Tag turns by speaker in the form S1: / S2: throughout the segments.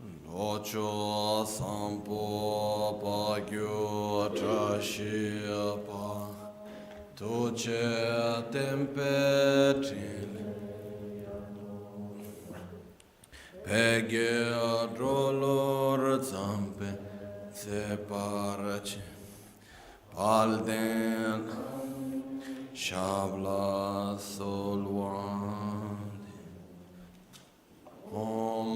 S1: Locho sampo pa gyu trashi pa Toche tempe trin Peghe drolor zampe Separaci Palden Shabla solwandi Om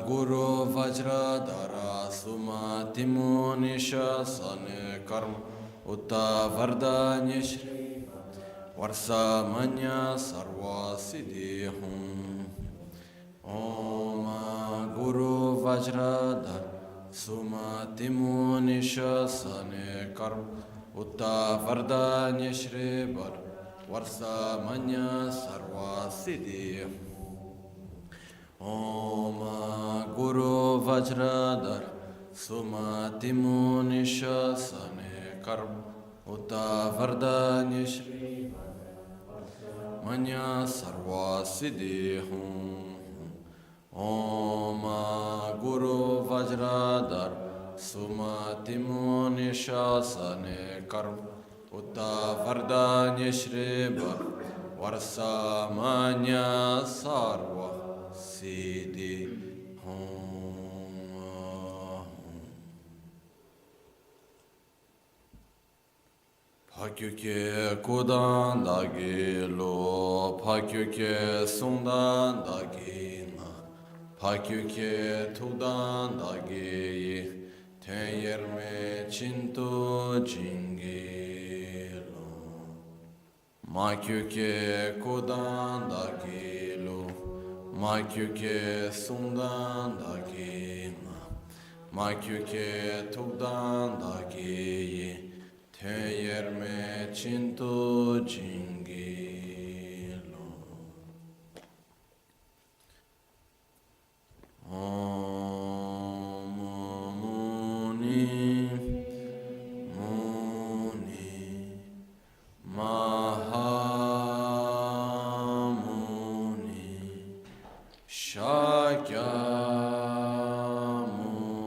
S1: Guru Vajradhara Sumati Munisha Sane Karma Utta Vardanya Shri Varsa Manya Sarva Siddhi Hum Om Guru Vajradhara Sumati Munisha Sane Karma Utta Vardanya Shri Varsa Manya Sarva Siddhi Om Guru Vajradhar Sumati Munisha Sane Karma Utta Vardanya Shri Manya Sarva Siddhi Om Guru Vajradhar Sumati Munisha Sane Karma Utta Vardanya Shri Varsa Manya Sarva Siddhi Hum. Pakyuke Kudan Dagi Lo Pakyuke Sundan Dagi Na Pakyuke Tudan Dagi Tenyerme Chintu Jingi Lo Makyuke Kudan Dagi Lo Makyuke sundan dagi Makyuke tugdan dagi Tenyerme chintu jingi Om Muni Muni Maha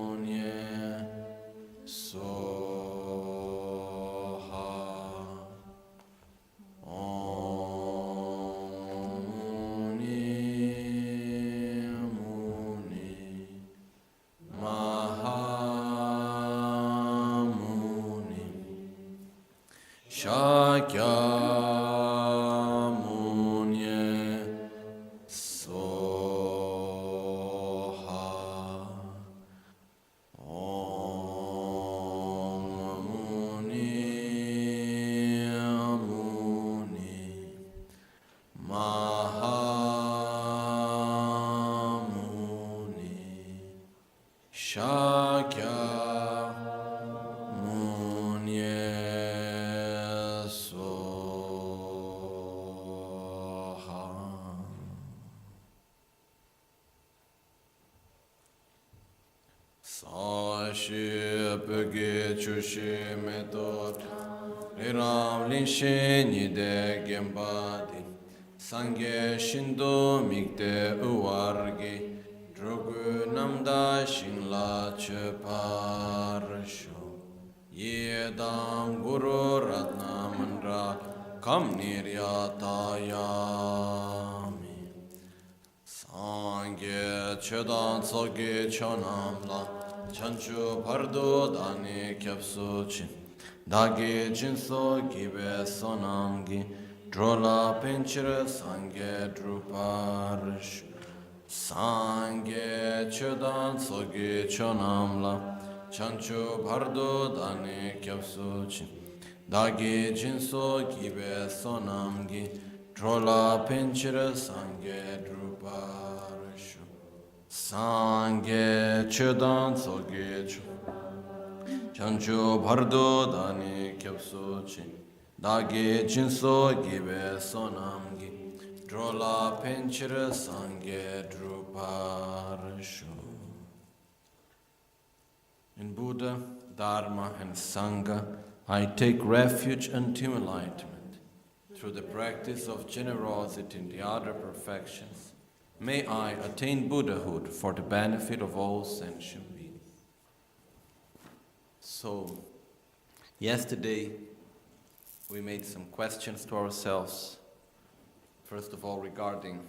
S1: Shakyamunye Soha Om Muni Muni Mahamuni Shakyamunye Shenide Gembadi Sangye Shindo Mikde Uwargi Drogu Namda Shingla Cheparasho Yedam Guru Ratna Mandra Kam Niryatayami Sangye Chedan Soge Chonamla Chanchu Pardo Dani Kyapsuchin Dagi jinso gibe sonamgi drola pinchira sangye druparish sangye chodan sogi chonamla chanchu bardo dani kyapsuchi dagi jinso gibe sonamgi drola pinchira sangye druparish sangye chodan sogi chonamla Chanchu Bhardo Dani Kyapsuchi Dagi Jinso Gibe Sonamgi Drola Pinchira Sangye Druparashu. In Buddha, Dharma and Sangha, I take refuge until enlightenment. Through the practice of generosity in the other perfections, may I attain Buddhahood for the benefit of all sentient beings. So, yesterday we made some questions to ourselves. First of all, regarding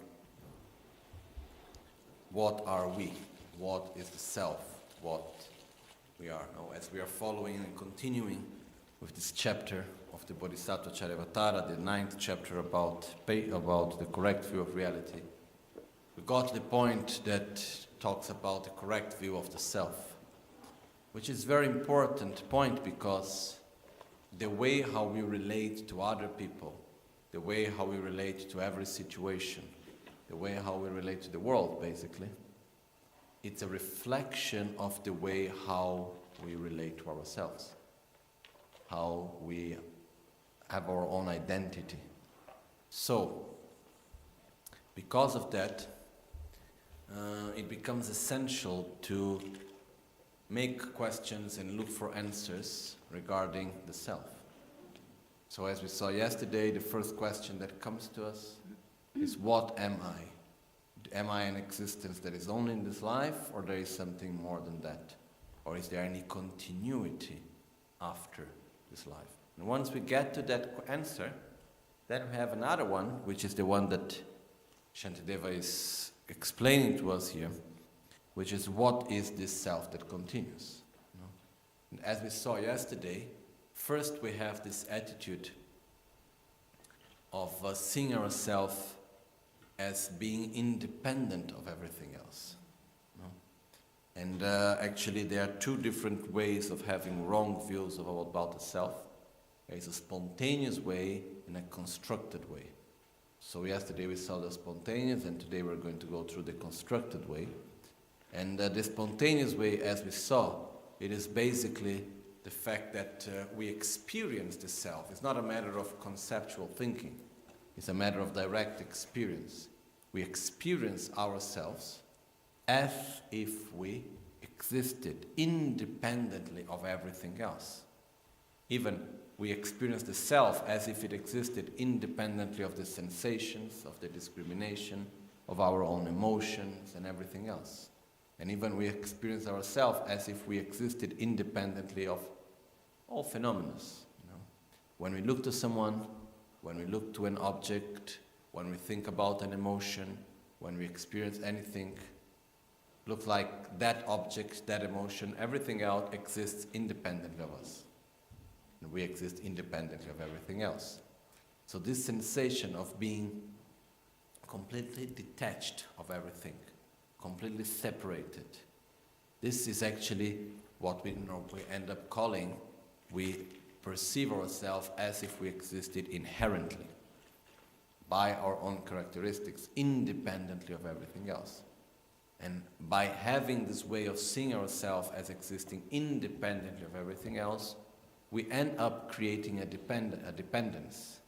S1: what are we? What is the self? What we are. Now, as we are following and continuing with this chapter of the Bodhisattva Charyavatara, the 9th chapter about the correct view of reality, we got to the point that talks about the correct view of the self, which is a very important point because the way how we relate to other people, the way how we relate to every situation, the way how we relate to the world, basically, it's a reflection of the way how we relate to ourselves, how we have our own identity. So, because of that, it becomes essential to make questions and look for answers regarding the self. So as we saw yesterday, the first question that comes to us is, what am I? Am I an existence that is only in this life, or there is something more than that? Or is there any continuity after this life? And once we get to that answer, then we have another one, which is the one that Shantideva is explaining to us here, which is, what is this self that continues? You know? And as we saw yesterday, first we have this attitude of seeing ourselves as being independent of everything else. You know? And actually there are two different ways of having wrong views about the self. There is a spontaneous way and a constructed way. So yesterday we saw the spontaneous, and today we're going to go through the constructed way. And the spontaneous way, as we saw, it is basically the fact that we experience the self. It's not a matter of conceptual thinking. It's a matter of direct experience. We experience ourselves as if we existed independently of everything else. Even we experience the self as if it existed independently of the sensations, of the discrimination, of our own emotions and everything else. And even we experience ourselves as if we existed independently of all phenomena. You know? When we look to someone, when we look to an object, when we think about an emotion, when we experience anything, looks like that object, that emotion, everything else exists independently of us. And we exist independently of everything else. So this sensation of being completely detached of everything, completely separated, this is actually what we end up calling, we perceive ourselves as if we existed inherently, by our own characteristics, independently of everything else. And by having this way of seeing ourselves as existing independently of everything else, we end up creating a dependence.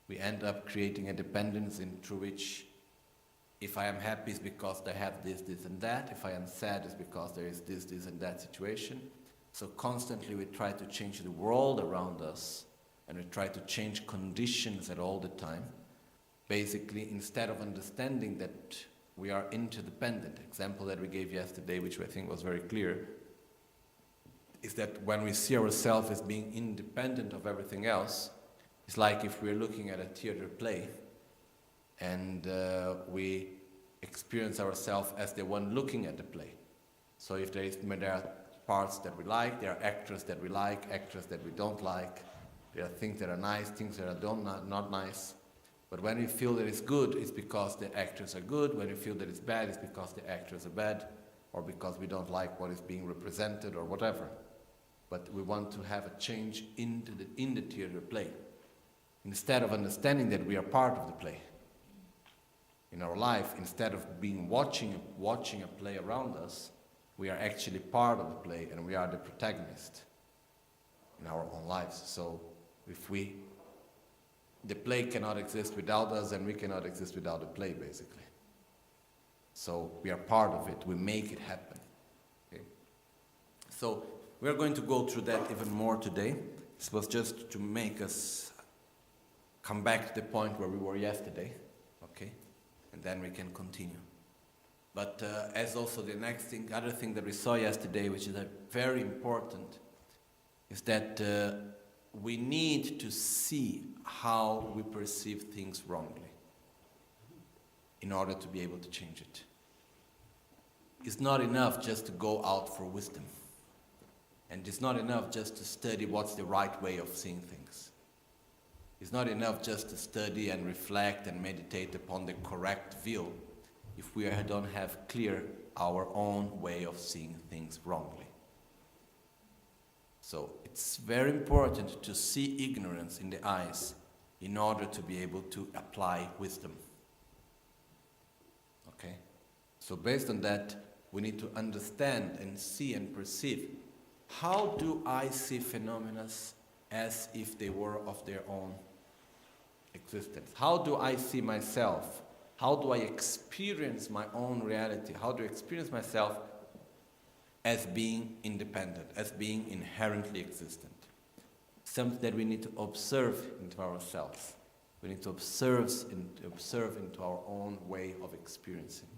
S1: We end up creating a dependence through which, if I am happy, it's because I have this, this, and that. If I am sad, it's because there is this, this, and that situation. So constantly we try to change the world around us, and we try to change conditions at all the time. Basically, instead of understanding that we are interdependent. Example that we gave yesterday, which I think was very clear, is that when we see ourselves as being independent of everything else, it's like if we're looking at a theater play and we experience ourselves as the one looking at the play. So if there are parts that we like, there are actors that we like, actors that we don't like, there are things that are nice, things that are not nice. But when we feel that it's good, it's because the actors are good. When we feel that it's bad, it's because the actors are bad, or because we don't like what is being represented or whatever. But we want to have a change in the theater play, instead of understanding that we are part of the play. In our life, instead of watching a play around us, we are actually part of the play, and we are the protagonist in our own lives. So the play cannot exist without us, and we cannot exist without the play, basically. So we are part of it. We make it happen. Okay? So we are going to go through that even more today. This was just to make us come back to the point where we were yesterday. Okay? and then we can continue. But as also the other thing that we saw yesterday, which is very important, is that we need to see how we perceive things wrongly in order to be able to change it. It's not enough just to go out for wisdom. And it's not enough just to study what's the right way of seeing things. It's not enough just to study and reflect and meditate upon the correct view if we don't have clear our own way of seeing things wrongly. So it's very important to see ignorance in the eyes in order to be able to apply wisdom. Okay? So based on that, we need to understand and see and perceive, how do I see phenomena as if they were of their own existence? How do I see myself? How do I experience my own reality? How do I experience myself as being independent, as being inherently existent? Something that we need to observe into ourselves. We need to observe into our own way of experiencing.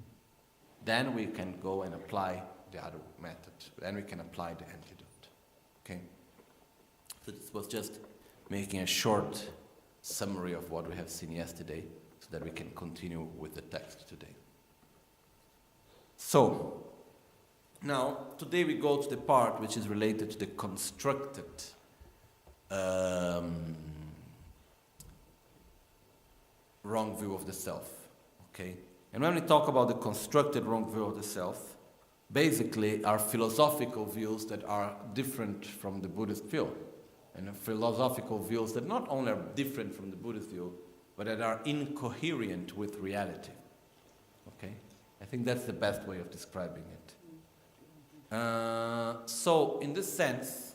S1: Then we can go and apply the other method. Then we can apply the antidote. Okay? So this was just making a short summary of what we have seen yesterday, so that we can continue with the text today. So, now, today we go to the part which is related to the constructed wrong view of the self. Okay? And when we talk about the constructed wrong view of the self, basically are philosophical views that are different from the Buddhist view. And philosophical views that not only are different from the Buddhist view, but that are incoherent with reality. Okay? I think that's the best way of describing it. So, in this sense,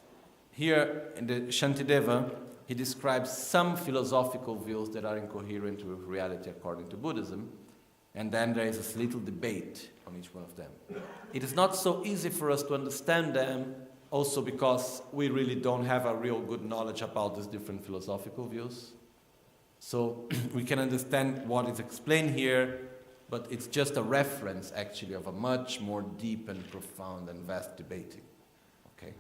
S1: here in the Shantideva, he describes some philosophical views that are incoherent with reality according to Buddhism, and then there is this little debate on each one of them. It is not so easy for us to understand them, also because we really don't have a real good knowledge about these different philosophical views. So we can understand what is explained here, but it's just a reference actually of a much more deep and profound and vast debating. Okay?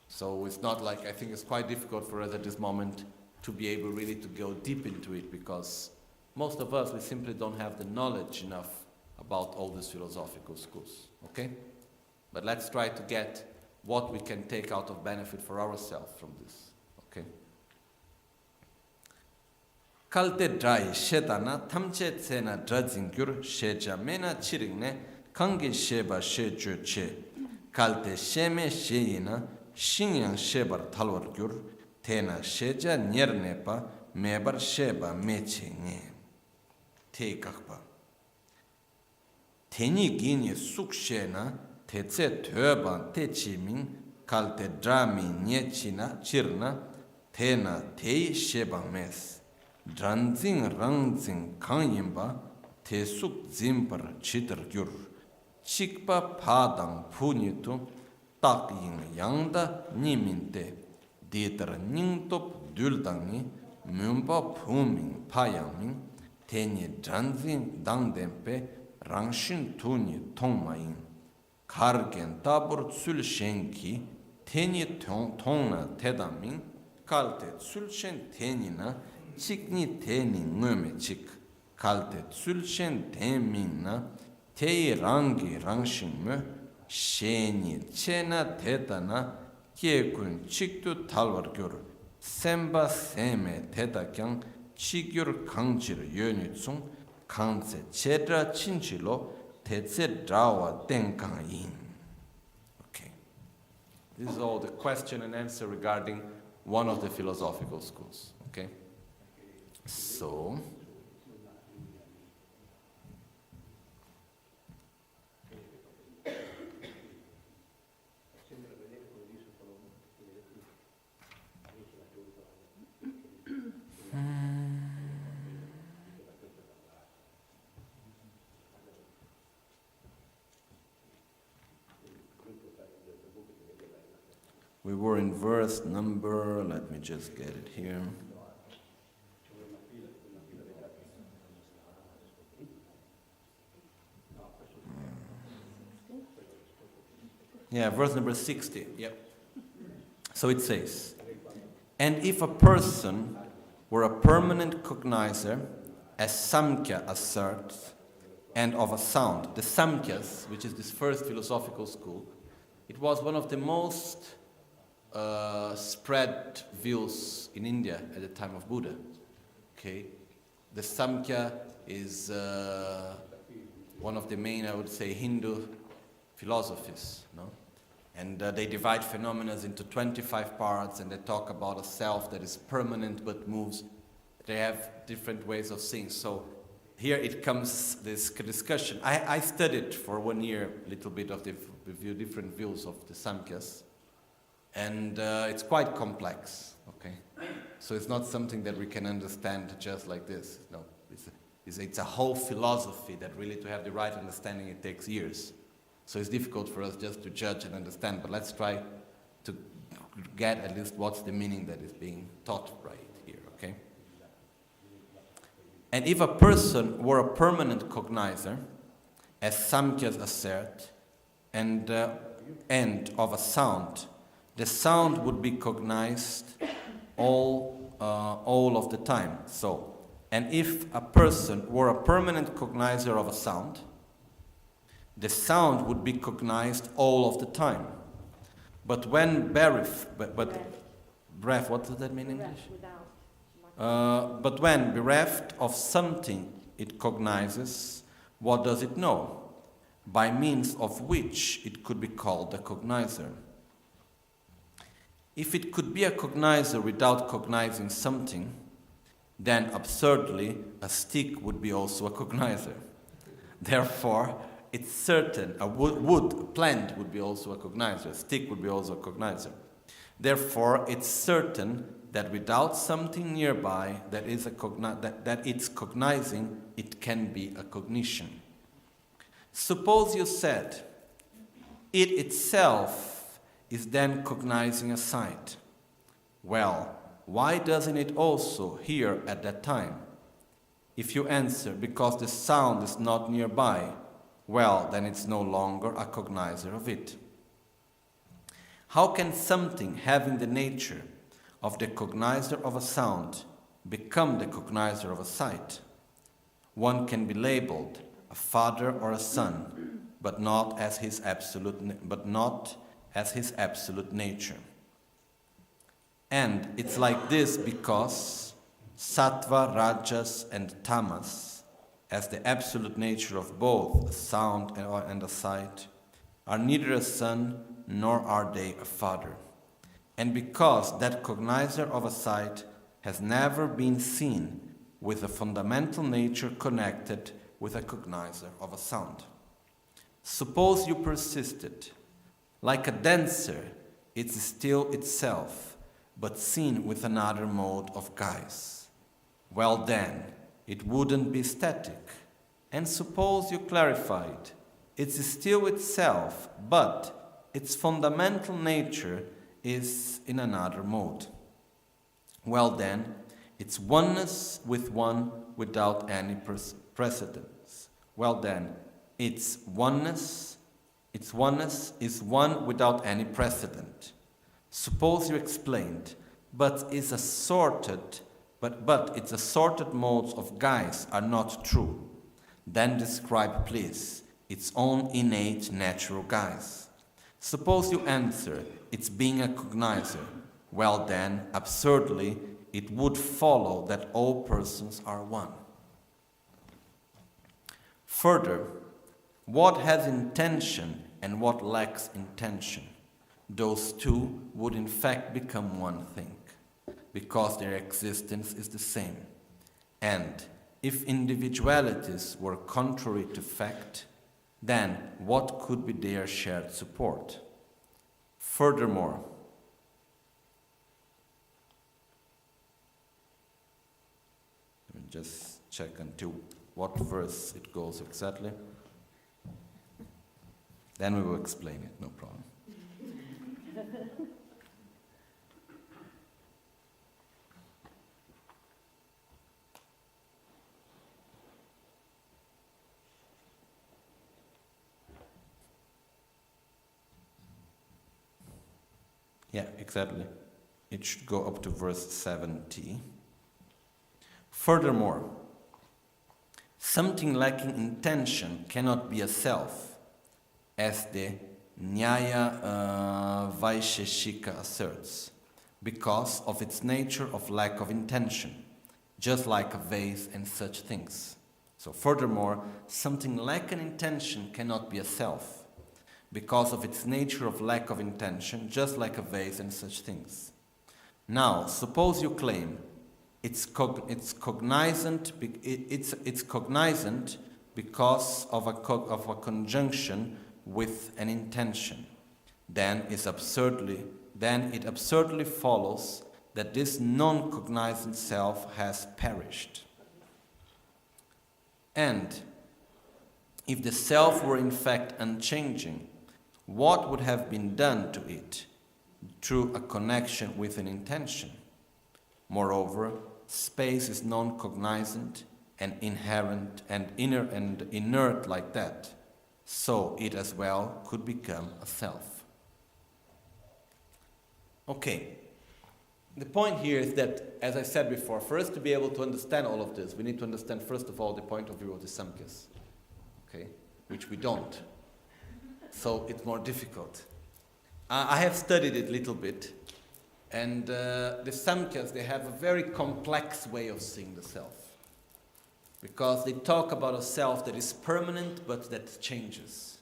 S1: So it's not like, I think it's quite difficult for us at this moment to be able really to go deep into it, because most of us, we simply don't have the knowledge enough about all these philosophical schools. Okay? But let's try to get what we can take out of benefit for ourselves from this. Okay? Kalte drai shetana tamche tsena drazingyur sheja mena chiringne kangi sheba sheju che kalte sheme sheina shingyang shebar talwargyur tena sheja nyernepa mebar sheba meche nge te kakpa teni gini sukshena tetse töban te chiming kalte drami nyechina chirna tena tei sheba mes Dranzing rangzing kanyimba te suk zimpar chitar gyur chikpa padang punitu tak ying yangda niminte ditar ningtop duldangi mumba puming payaming teni dranzing dangdempe rangshin tuni tongmayin kargen tabur tsul shenki teni tongna tedaming kalte tsul shen teni na chikni teni ngöme chik kalte tsulchen teming na tei rangi rangshin me sheni chena teta na kyekun chiktu talwar gyur semba seme teta kyang chigyur kangchir yöni tsung kangtse chedra chinchilo tetse drawa tenkang yin. Okay. This is all the question and answer regarding one of the philosophical schools. Okay. So, we were in verse number, let me just get it here. Yeah, verse number 60. Yep. So it says, and if a person were a permanent cognizer, as Samkhya asserts, and of a sound. The Samkhyas, which is this first philosophical school, it was one of the most spread views in India at the time of Buddha. Okay, the Samkhya is one of the main, I would say, Hindu philosophies, no? And they divide phenomena into 25 parts, and they talk about a self that is permanent but moves. They have different ways of seeing. So here it comes, this discussion. I studied for 1 year a little bit of the different views of the Samkhyas, and it's quite complex, okay? So it's not something that we can understand just like this. No, it's a whole philosophy that really, to have the right understanding, it takes years. So it's difficult for us just to judge and understand, but let's try to get at least what's the meaning that is being taught right here, okay? And if a person were a permanent cognizer, as Samkhyas assert, and of a sound, the sound would be cognized all of the time. So, and if a person were a permanent cognizer of a sound, the sound would be cognized all of the time. But when breath, what does that mean in English? But when bereft of something it cognizes, what does it know? By means of which it could be called a cognizer. If it could be a cognizer without cognizing something, then absurdly a stick would be also a cognizer. Therefore, it's certain a plant would be also a cognizer, a stick would be also a cognizer. Therefore, it's certain that without something nearby that it's cognizing, it can be a cognition. Suppose you said, it itself is then cognizing a sight. Well, why doesn't it also hear at that time? If you answer, because the sound is not nearby, well, then it's no longer a cognizer of it. How can something having the nature of the cognizer of a sound become the cognizer of a sight? One can be labeled a father or a son, but not as his absolute nature. And it's like this because sattva, rajas, and tamas, as the absolute nature of both a sound and a sight, are neither a son nor are they a father. And because that cognizer of a sight has never been seen with a fundamental nature connected with a cognizer of a sound. Suppose you persisted. Like a dancer, it is still itself, but seen with another mode of guise. Well then, it wouldn't be static. And suppose you clarified, it is still itself, but its fundamental nature is in another mode. Well then, it's oneness with one without any precedence. Well then, its oneness is one without any precedent. Suppose you explained, but its assorted modes of guise are not true. Then describe, please, its own innate natural guise. Suppose you answer, it's being a cognizer. Well then, absurdly, it would follow that all persons are one. Further, what has intention and what lacks intention? Those two would in fact become one thing, because their existence is the same. And if individualities were contrary to fact, then what could be their shared support? Furthermore, let me just check until what verse it goes exactly. Then we will explain it, no problem. Yeah, exactly. It should go up to verse 70. Furthermore, something lacking intention cannot be a self, as the Nyaya Vaisheshika asserts, because of its nature of lack of intention, just like a vase and such things. So furthermore, something lacking intention cannot be a self, because of its nature of lack of intention, just like a vase and such things. Now, suppose you claim it's cognizant because of a conjunction with an intention. Then it absurdly follows that this non-cognizant self has perished. And if the self were in fact unchanging, what would have been done to it through a connection with an intention? Moreover, space is non-cognizant and inherent and inert like that, so it as well could become a self. Okay, the point here is that, as I said before, for us to be able to understand all of this, we need to understand first of all the point of view of the Samkhya's, okay, which we don't. So it's more difficult. I have studied it a little bit, and the Samkhya's, they have a very complex way of seeing the self, because they talk about a self that is permanent but that changes.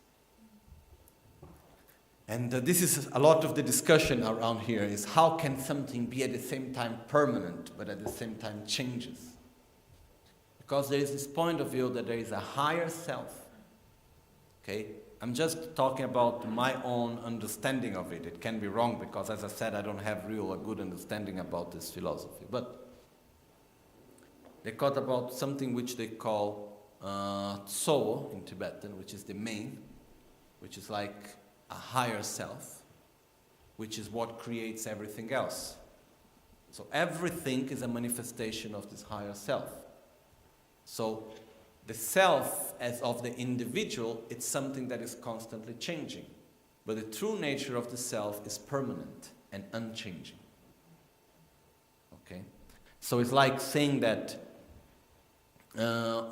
S1: And this is a lot of the discussion around here, is how can something be at the same time permanent but at the same time changes? Because there is this point of view that there is a higher self. Okay? I'm just talking about my own understanding of it. It can be wrong because, as I said, I don't have a good understanding about this philosophy. But they talk about something which they call Tso in Tibetan, which is the main, which is like a higher self, which is what creates everything else. So everything is a manifestation of this higher self. So the self as of the individual, it's something that is constantly changing. But the true nature of the self is permanent and unchanging. Okay? So it's like saying that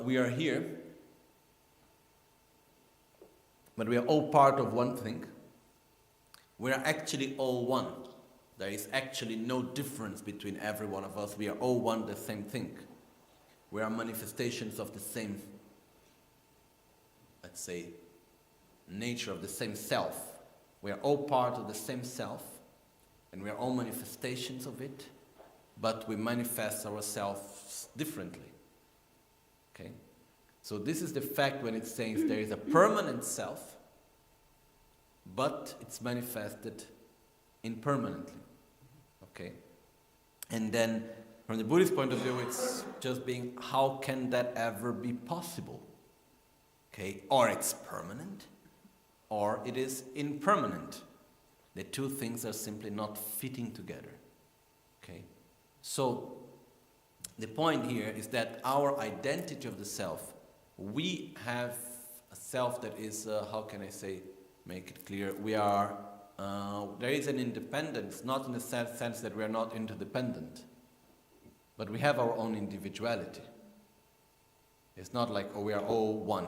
S1: we are here, but we are all part of one thing. We are actually all one. There is actually no difference between every one of us. We are all one, the same thing. We are manifestations of the same, let's say, nature of the same self. We are all part of the same self, and we are all manifestations of it, but we manifest ourselves differently. Okay? So this is the fact when it says there is a permanent self, but it's manifested impermanently. Okay? And then from the Buddhist point of view, it's just being, how can that ever be possible? Okay? Or it's permanent, or it is impermanent. The two things are simply not fitting together. Okay? So the point here is that our identity of the self, we have a self that is, how can I say, make it clear, we are, there is an independence, not in the sense that we are not interdependent, but we have our own individuality. It's not like, oh, we are all one.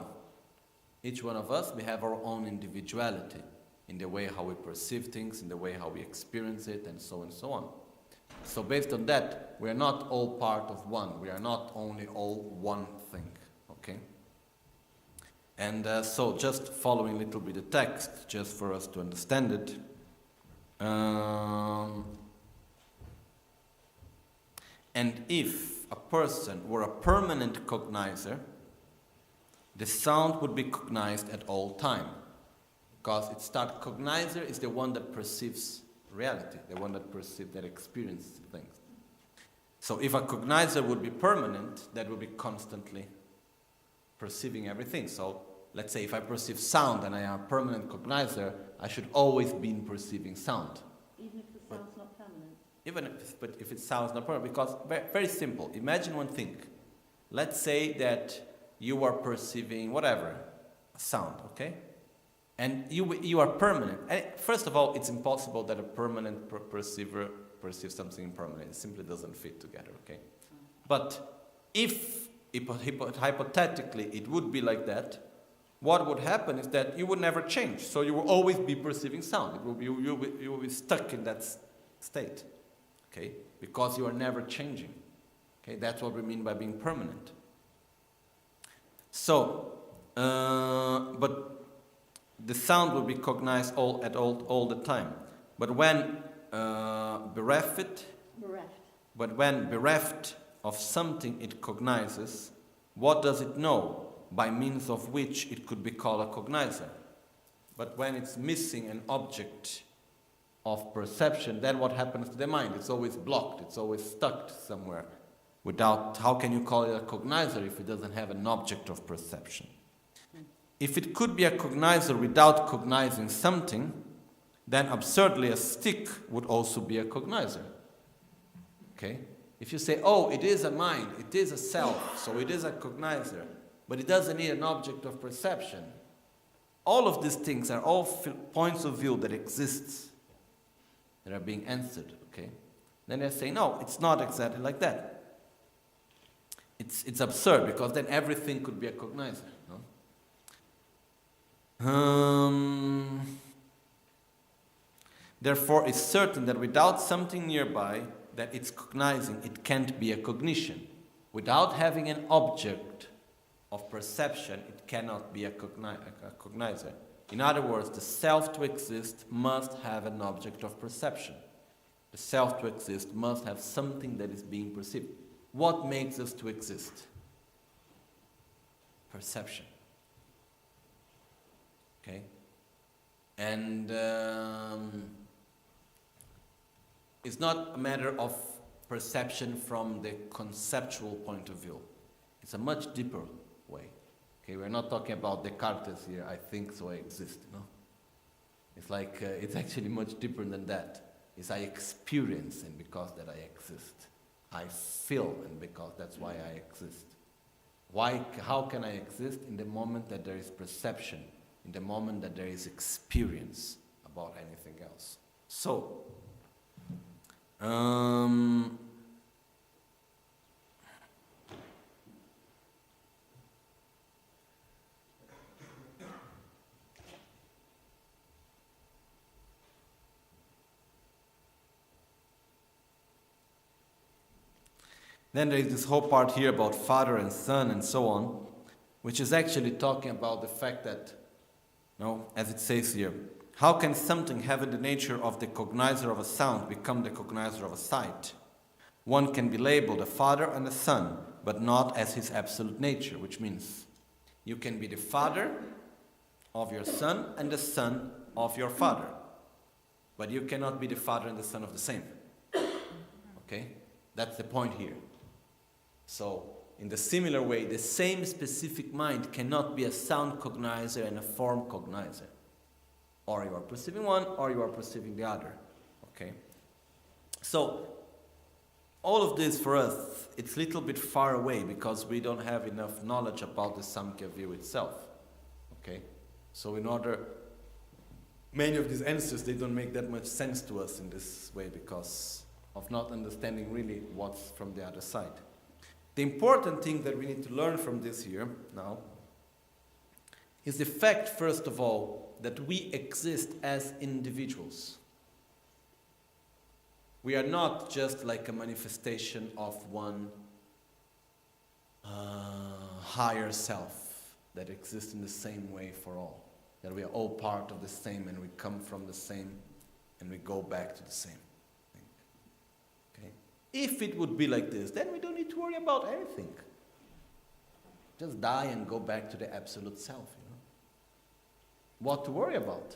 S1: Each one of us, we have our own individuality in the way how we perceive things, in the way how we experience it, and so on. So based on that, we are not all part of one. We are not only all one thing. Okay? And so just following a little bit the text, just for us to understand it. And if a person were a permanent cognizer, the sound would be cognized at all time. Because cognizer is the one that perceives reality, the one that perceives, that experiences things. So if a cognizer would be permanent, that would be constantly perceiving everything. So let's say if I perceive sound and I am a permanent cognizer, I should always be perceiving sound.
S2: Even if the sound's not permanent?
S1: But if it sounds not permanent, because very simple. Imagine one thing. Let's say that you are perceiving whatever, a sound, okay? And you are permanent. And first of all, it's impossible that a permanent perceiver perceives something impermanent. It simply doesn't fit together, okay? But if hypothetically it would be like that, what would happen is that you would never change. So you will always be perceiving sound. You will be stuck in that state, okay? Because you are never changing. Okay, that's what we mean by being permanent. So, but the sound will be cognized all the time. But when bereft of something it cognizes, what does it know? By means of which it could be called a cognizer. But when it's missing an object of perception, then what happens to the mind? It's always blocked, it's always stuck somewhere. Without, how can you call it a cognizer if it doesn't have an object of perception? If it could be a cognizer without cognizing something, then absurdly a stick would also be a cognizer. Okay? If you say, oh, it is a mind, it is a self, so it is a cognizer, but it doesn't need an object of perception. All of these things are all points of view that exist, that are being answered, okay? Then they say, no, it's not exactly like that. It's absurd, because then everything could be a cognizer, no? Therefore, it's certain that without something nearby that it's cognizing, it can't be a cognition. Without having an object of perception, it cannot be a cognizer. In other words, the self to exist must have an object of perception. The self to exist must have something that is being perceived. What makes us to exist? Perception. Okay? And it's not a matter of perception from the conceptual point of view. It's a much deeper way. Okay, we're not talking about Descartes here, I think so I exist, no? It's like, it's actually much deeper than that. It's I experience, and because that I exist. I feel, and because that's why I exist. How can I exist? In the moment that there is perception, in the moment that there is experience about anything else. So, then there is this whole part here about father and son and so on, which is actually talking about the fact that, as it says here, how can something having the nature of the cognizer of a sound become the cognizer of a sight? One can be labeled a father and a son, but not as his absolute nature, which means you can be the father of your son and the son of your father, but you cannot be the father and the son of the same. Okay? That's the point here. So, in the similar way, the same specific mind cannot be a sound cognizer and a form cognizer. Or you are perceiving one, or you are perceiving the other. Okay? So, all of this for us, it's a little bit far away because we don't have enough knowledge about the Samkhya view itself. Okay? So many of these answers, they don't make that much sense to us in this way because of not understanding really what's from the other side. The important thing that we need to learn from this here now is the fact, first of all, that we exist as individuals. We are not just like a manifestation of one higher self that exists in the same way for all. That we are all part of the same and we come from the same and we go back to the same. If it would be like this, then we don't need to worry about anything. Just die and go back to the absolute self, What to worry about?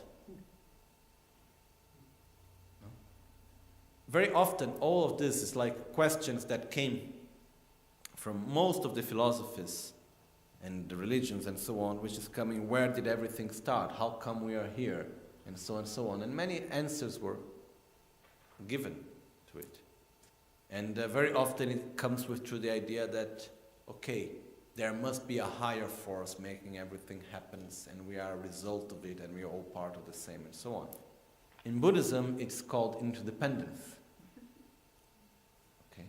S1: No? Very often, all of this is like questions that came from most of the philosophies and the religions and so on, which is coming, where did everything start? How come we are here? And so on and so on. And many answers were given to it. And very often it comes through the idea that, okay, there must be a higher force making everything happen, and we are a result of it, and we are all part of the same, and so on. In Buddhism, it's called interdependence. Okay?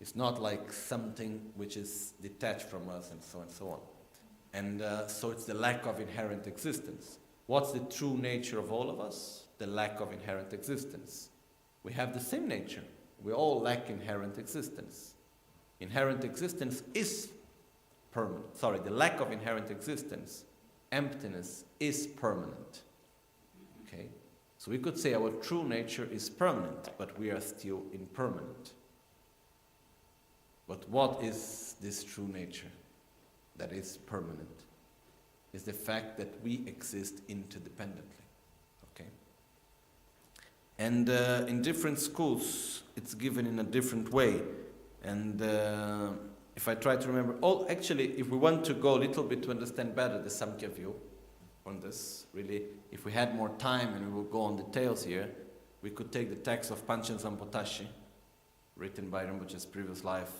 S1: It's not like something which is detached from us, and so on. And so it's the lack of inherent existence. What's the true nature of all of us? The lack of inherent existence. We have the same nature. We all lack inherent existence. Inherent existence is permanent. Sorry, the lack of inherent existence, emptiness, is permanent. Okay? So we could say our true nature is permanent, but we are still impermanent. But what is this true nature that is permanent? Is the fact that we exist interdependently. Okay? And in different schools, it's given in a different way. And if I try to remember, actually, if we want to go a little bit to understand better the Samkhya view on this, really, if we had more time and we would go on details here, we could take the text of Panchen Sampotashi, written by Rinpoche's previous life,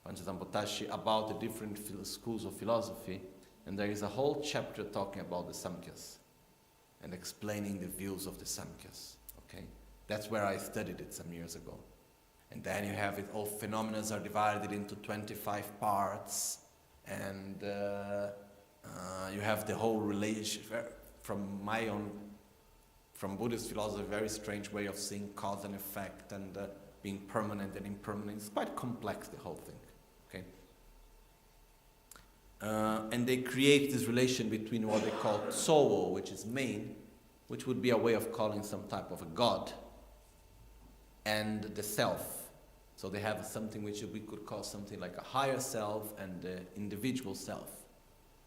S1: Panchen Sampotashi, about the different schools of philosophy, and there is a whole chapter talking about the Samkhyas and explaining the views of the Samkhyas. Okay, that's where I studied it some years ago. And then you have it, all phenomena are divided into 25 parts, and you have the whole relation, from Buddhist philosophy, a very strange way of seeing cause and effect, and being permanent and impermanent. It's quite complex, the whole thing. Okay? And they create this relation between what they call Tsowo, which is main, which would be a way of calling some type of a god, and the self. So they have something which we could call something like a higher self and the individual self.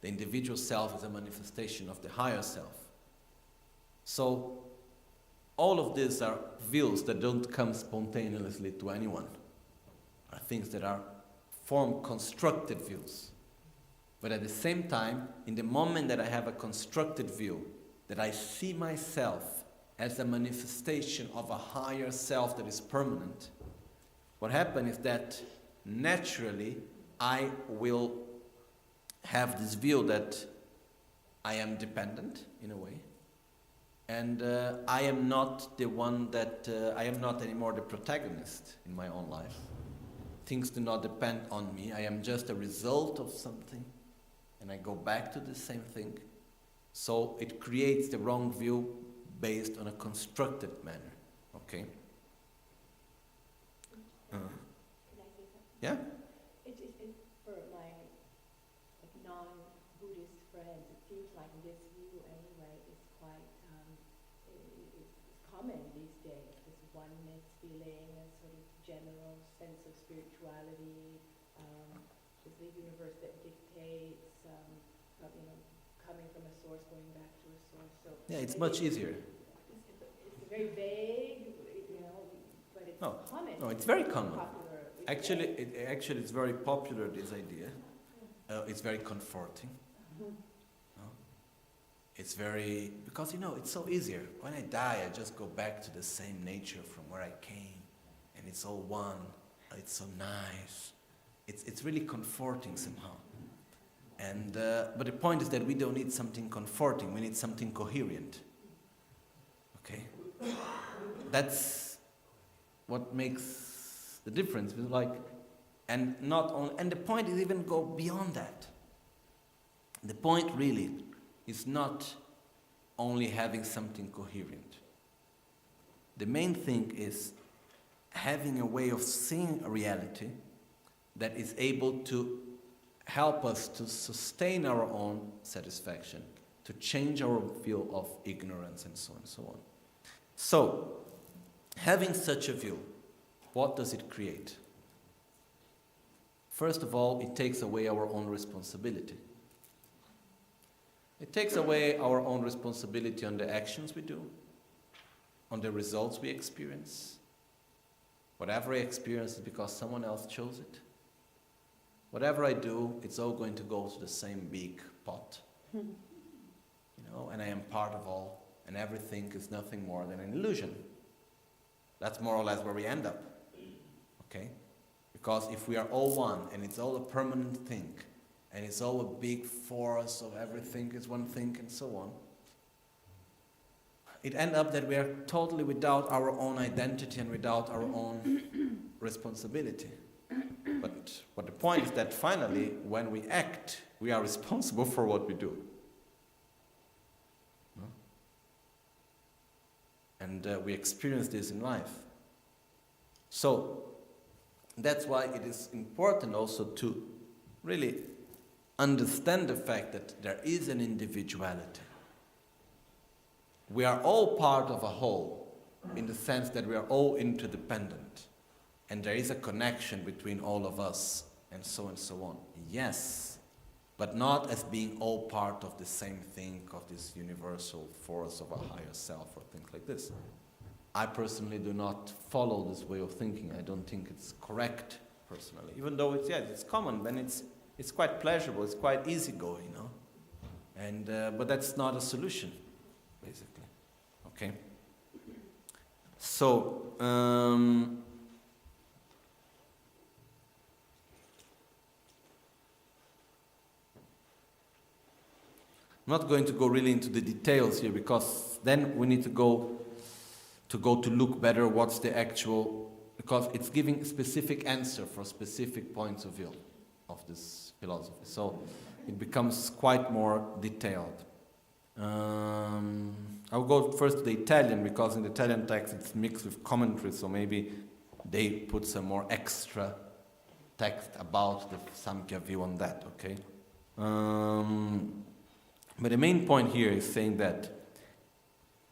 S1: The individual self is a manifestation of the higher self. So all of these are views that don't come spontaneously to anyone, are things that are constructed views. But at the same time, in the moment that I have a constructed view, that I see myself as a manifestation of a higher self that is permanent, what happens is that naturally I will have this view that I am dependent in a way, and I am not the one that, I am not anymore the protagonist in my own life. Things do not depend on me. I am just a result of something, and I go back to the same thing. So it creates the wrong view based on a constructed manner. Okay?
S2: Can I say something?
S1: Yeah?
S2: It for my non-Buddhist friends, it seems like this view anyway is quite it's common these days. This oneness feeling, a sort of general sense of spirituality, is the universe that dictates, coming from a source, going back to a source. So
S1: Yeah, it's much easier.
S2: It's very vague, but it's common.
S1: No, it's very common.
S2: Popular.
S1: Actually, it's very popular, this idea. It's very comforting. It's very, because it's so easier. When I die, I just go back to the same nature from where I came, and it's all one. It's so nice. It's really comforting somehow. And but the point is that we don't need something comforting. We need something coherent. Okay, that's what makes the difference. And the point is even go beyond that. The point really is not only having something coherent. The main thing is having a way of seeing a reality that is able to help us to sustain our own satisfaction, to change our view of ignorance, and so on and so on. So, having such a view, what does it create? First of all, it takes away our own responsibility. It takes away our own responsibility on the actions we do, on the results we experience. Whatever I experience is because someone else chose it. Whatever I do, it's all going to go to the same big pot. And I am part of all, and everything is nothing more than an illusion. That's more or less where we end up. Okay? Because if we are all one, and it's all a permanent thing, and it's all a big force of everything is one thing, and so on, it ends up that we are totally without our own identity and without our own responsibility. But the point is that finally, when we act, we are responsible for what we do. No? And we experience this in life. So, that's why it is important also to really understand the fact that there is an individuality. We are all part of a whole, in the sense that we are all interdependent. And there is a connection between all of us, and so on. Yes, but not as being all part of the same thing, of this universal force of a higher self or things like this. I personally do not follow this way of thinking. I don't think it's correct, personally. Even though it's common, and it's quite pleasurable, it's quite easygoing, you know. And but that's not a solution, basically. Okay. So. I'm not going to go really into the details here, because then we need to go to look better what's the actual, because it's giving specific answer for specific points of view of this philosophy. So it becomes quite more detailed. I'll go first to the Italian, because in the Italian text it's mixed with commentary, so maybe they put some more extra text about the Samkhya view on that, okay? But the main point here is saying that,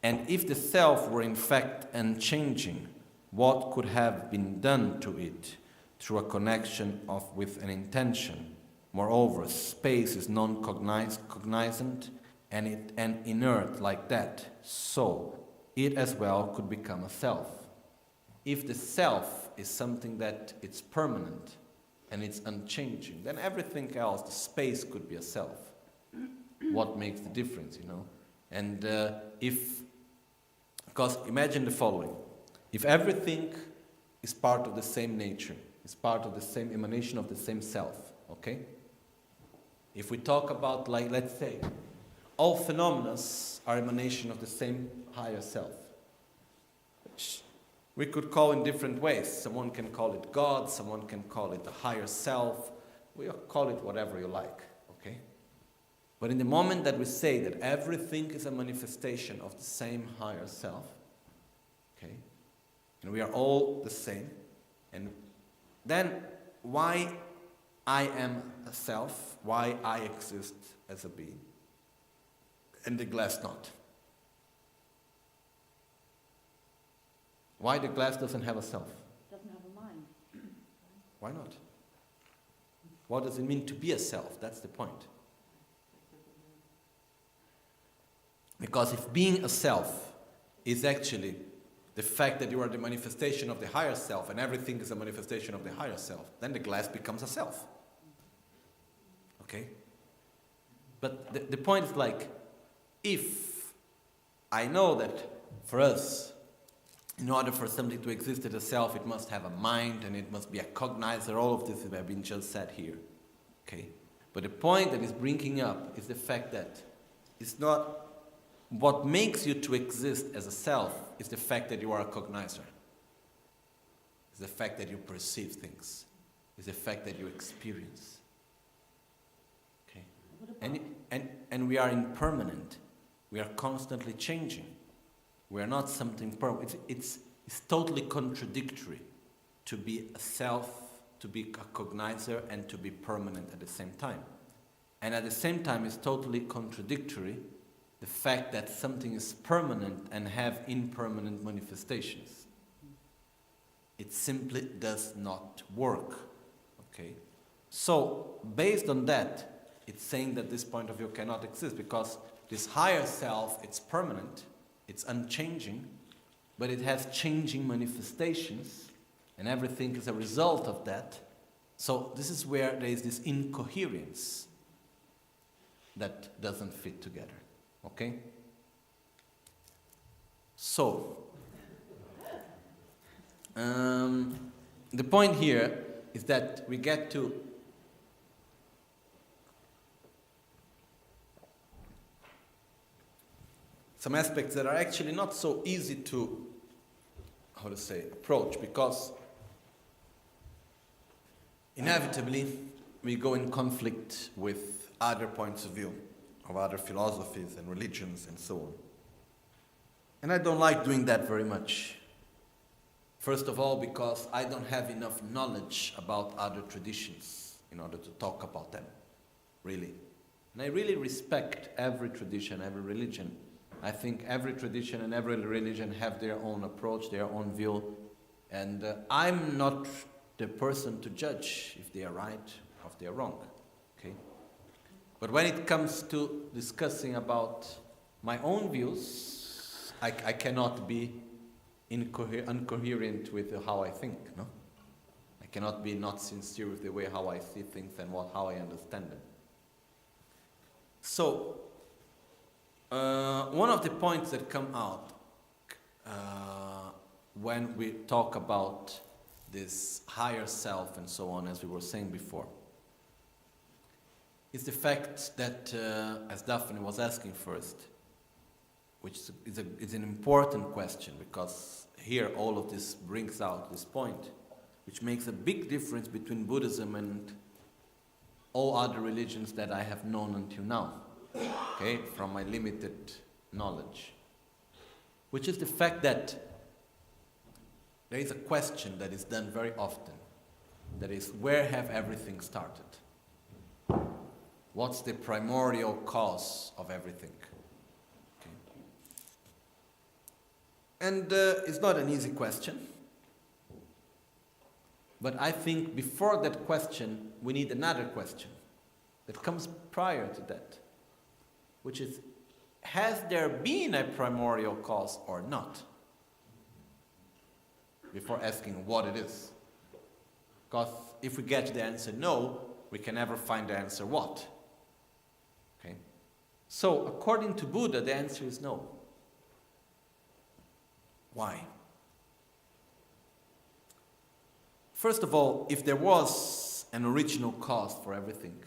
S1: and if the self were in fact unchanging, what could have been done to it through a connection with an intention? Moreover, space is non-cognizant and inert like that, so it as well could become a self. If the self is something that it's permanent and it's unchanging, then everything else, the space, could be a self. What makes the difference, you know? And because imagine the following: if everything is part of the same nature, is part of the same emanation of the same self, okay? If we talk about, like, let's say, all phenomena are emanation of the same higher self, which we could call in different ways. Someone can call it God, someone can call it the higher self, we call it whatever you like, okay? But in the moment that we say that everything is a manifestation of the same higher self, okay, and we are all the same, and then why I am a self, why I exist as a being, and the glass not? Why the glass doesn't have a self?
S2: Doesn't have a mind.
S1: Why not? What does it mean to be a self? That's the point. Because if being a self is actually the fact that you are the manifestation of the higher self and everything is a manifestation of the higher self, then the glass becomes a self. Okay? But the point is, like, if I know that for us, in order for something to exist as a self, it must have a mind and it must be a cognizer, all of this have been just said here. Okay? But the point that is bringing up is the fact that it's not what makes you to exist as a self is the fact that you are a cognizer. It's the fact that you perceive things. It's the fact that you experience. Okay? And we are impermanent. We are constantly changing. We are not something permanent. It's totally contradictory to be a self, to be a cognizer, and to be permanent at the same time. And at the same time, it's totally contradictory the fact that something is permanent and have impermanent manifestations. It simply does not work. Okay? So, based on that, it's saying that this point of view cannot exist, because this higher self, it's permanent, it's unchanging, but it has changing manifestations, and everything is a result of that. So this is where there is this incoherence that doesn't fit together. Okay? So, the point here is that we get to some aspects that are actually not so easy to, approach, because inevitably we go in conflict with other points of view, of other philosophies and religions and so on. And I don't like doing that very much. First of all, because I don't have enough knowledge about other traditions in order to talk about them, really. And I really respect every tradition, every religion. I think every tradition and every religion have their own approach, their own view, and I'm not the person to judge if they are right or if they are wrong, okay? But when it comes to discussing about my own views, I cannot be incoherent with how I think, no? I cannot be not sincere with the way how I see things and how I understand them. So, one of the points that come out when we talk about this higher self and so on, as we were saying before, is the fact that, as Daphne was asking first, which is an important question, because here all of this brings out this point, which makes a big difference between Buddhism and all other religions that I have known until now, okay, from my limited knowledge, which is the fact that there is a question that is done very often, that is, where have everything started? What's the primordial cause of everything? Okay. And it's not an easy question, but I think before that question, we need another question that comes prior to that, which is, has there been a primordial cause or not? Before asking what it is. Because if we get the answer no, we can never find the answer what. Okay? So, according to Buddha, the answer is no. Why? First of all, if there was an original cause for everything,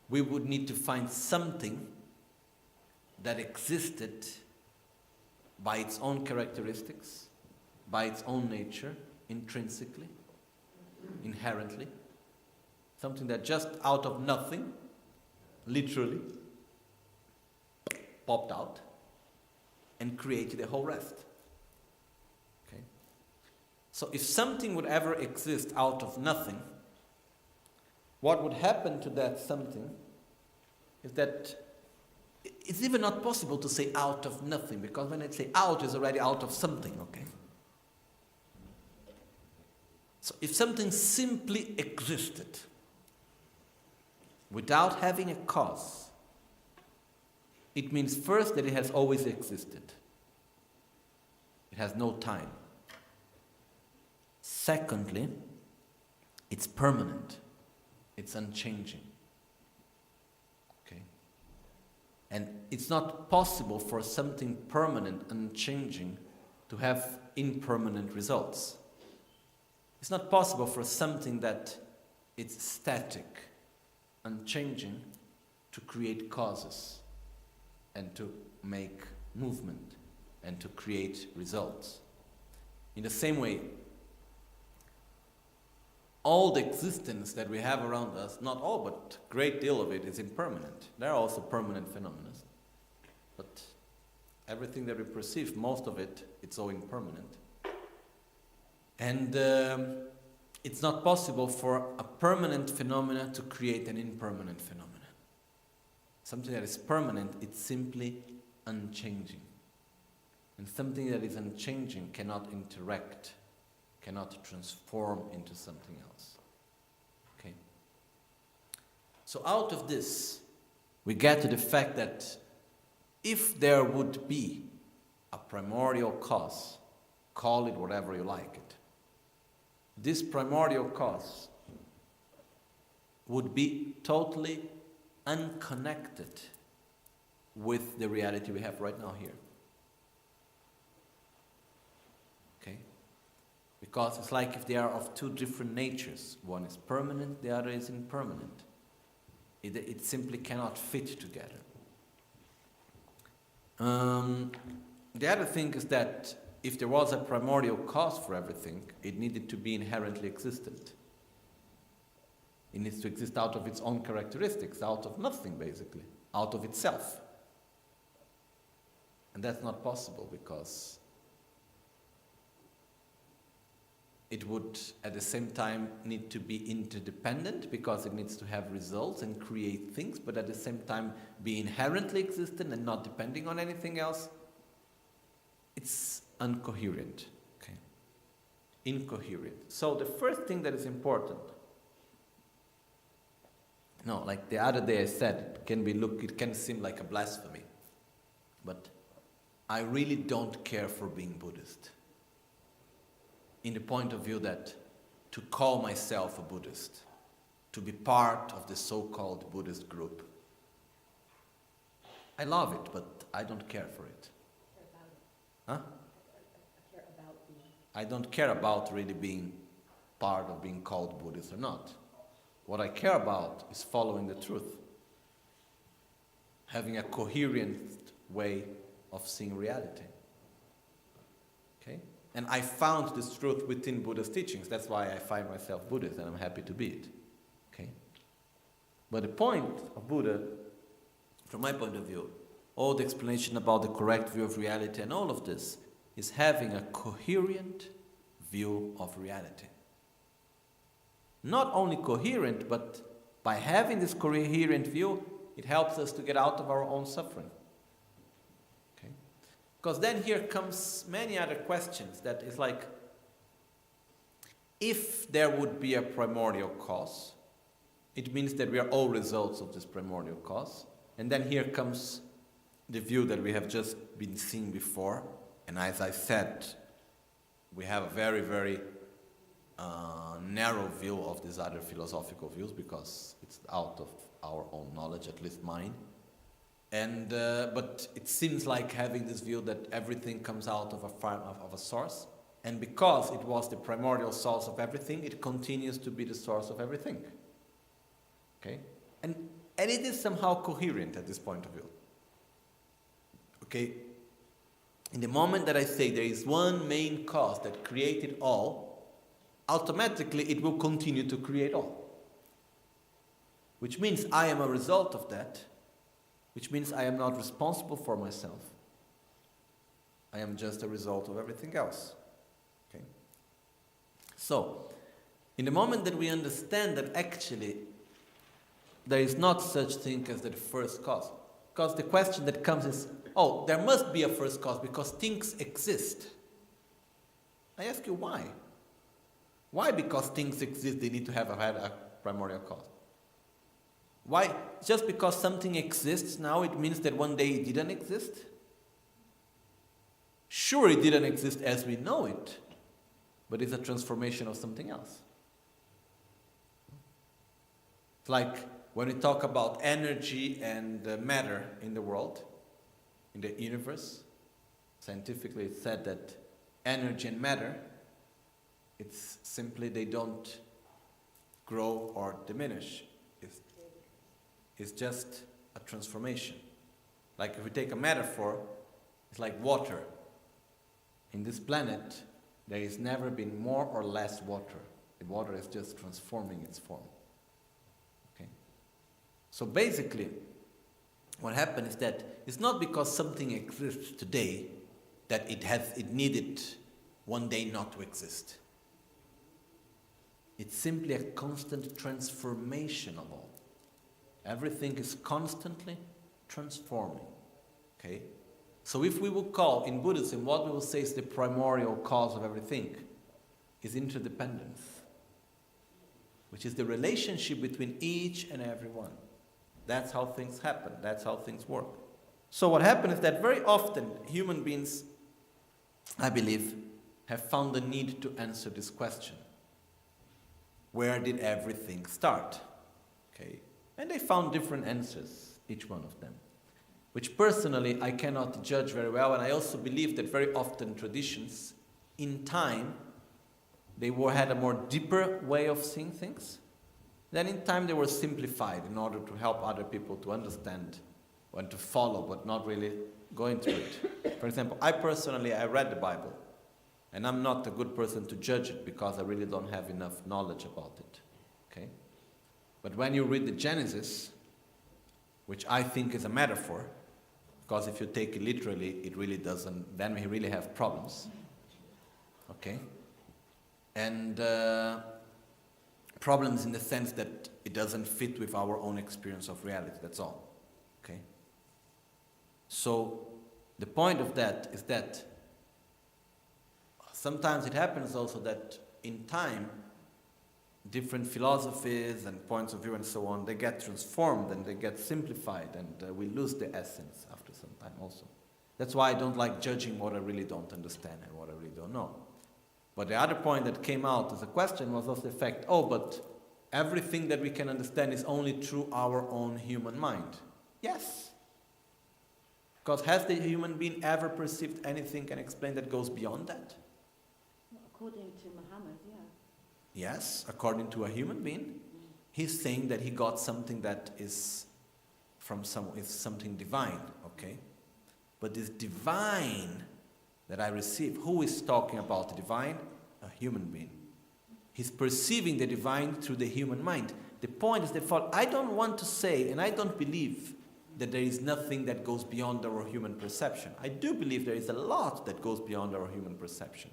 S1: we would need to find something that existed by its own characteristics, by its own nature, intrinsically, inherently, something that just out of nothing, literally, popped out and created the whole rest. Okay? So if something would ever exist out of nothing, what would happen to that something is that it's even not possible to say out of nothing, because when I say out, it's already out of something, okay? So if something simply existed without having a cause, it means first that it has always existed. It has no time. Secondly, it's permanent. It's unchanging. Okay? And it's not possible for something permanent, unchanging, to have impermanent results. It's not possible for something that is static, unchanging, to create causes and to make movement and to create results. In the same way, all the existence that we have around us, not all, but a great deal of it is impermanent. There are also permanent phenomena. But everything that we perceive, most of it, it's all impermanent. And it's not possible for a permanent phenomena to create an impermanent phenomena. Something that is permanent, it's simply unchanging. And something that is unchanging cannot interact, cannot transform into something else. Okay? So out of this, we get to the fact that if there would be a primordial cause, call it whatever you like it, this primordial cause would be totally unconnected with the reality we have right now here. Okay? Because it's like if they are of two different natures. One is permanent, the other is impermanent. It simply cannot fit together. The other thing is that if there was a primordial cause for everything, it needed to be inherently existent. It needs to exist out of its own characteristics, out of nothing basically, out of itself. And that's not possible because it would at the same time need to be interdependent because it needs to have results and create things, but at the same time be inherently existent and not depending on anything else. It's incoherent. Okay? Incoherent. So the first thing that is important, like the other day I said, it can seem like a blasphemy, but I really don't care for being Buddhist. In the point of view that to call myself a Buddhist, to be part of the so-called Buddhist group, I love it, but I don't care for it. Huh?
S2: I care about being.
S1: I don't care about really being part of being called Buddhist or not. What I care about is following the truth, having a coherent way of seeing reality. Okay? And I found this truth within Buddha's teachings. That's why I find myself Buddhist, and I'm happy to be it. Okay? But the point of Buddha, from my point of view, all the explanation about the correct view of reality and all of this is having a coherent view of reality. Not only coherent, but by having this coherent view, it helps us to get out of our own suffering. Okay? Because then here comes many other questions that is like, if there would be a primordial cause, it means that we are all results of this primordial cause. And then here comes the view that we have just been seeing before. And as I said, we have a very, very narrow view of these other philosophical views because it's out of our own knowledge, at least mine. And but it seems like having this view that everything comes out of a source, and because it was the primordial source of everything, it continues to be the source of everything. Okay, and it is somehow coherent at this point of view. Okay, in the moment that I say there is one main cause that created all, automatically it will continue to create all. Which means I am a result of that, which means I am not responsible for myself. I am just a result of everything else. Okay? So, in the moment that we understand that actually there is not such thing as the first cause, because the question that comes is, there must be a first cause because things exist. I ask you why? Why, because things exist, they need to have a primordial cause? Why? Just because something exists now, it means that one day it didn't exist? Sure, it didn't exist as we know it, but it's a transformation of something else. It's like when we talk about energy and matter in the world, in the universe, scientifically it's said that energy and matter, it's simply they don't grow or diminish. It's just a transformation. Like if we take a metaphor, it's like water. In this planet, there has never been more or less water. The water is just transforming its form. Okay? So basically, what happened is that it's not because something exists today that it needed one day not to exist. It's simply a constant transformation of all. Everything is constantly transforming. Okay? So if we will call in Buddhism what we will say is the primordial cause of everything is interdependence, which is the relationship between each and every one. That's how things happen. That's how things work. So what happens is that very often human beings, I believe, have found the need to answer this question. Where did everything start? Okay. And they found different answers, each one of them, which personally I cannot judge very well, and I also believe that very often traditions, in time, had a more deeper way of seeing things. Then in time they were simplified in order to help other people to understand and to follow, but not really going through it. For example, I read the Bible, and I'm not a good person to judge it because I really don't have enough knowledge about it. Okay? But when you read the Genesis, which I think is a metaphor, because if you take it literally, it really doesn't, then we really have problems. Okay? And problems in the sense that it doesn't fit with our own experience of reality, that's all. Okay? So, the point of that is that sometimes it happens also that in time, different philosophies and points of view and so on, they get transformed and they get simplified, and we lose the essence after some time also. That's why I don't like judging what I really don't understand and what I really don't know. But the other point that came out as a question was also the fact, but everything that we can understand is only through our own human mind. Yes. Because has the human being ever perceived anything and explained that goes beyond that?
S2: According to Muhammad, yeah.
S1: Yes, according to a human being, he's saying that he got something that is something divine, okay? But this divine that I receive, who is talking about the divine? A human being. He's perceiving the divine through the human mind. The point is that I don't want to say, and I don't believe that there is nothing that goes beyond our human perception. I do believe there is a lot that goes beyond our human perception.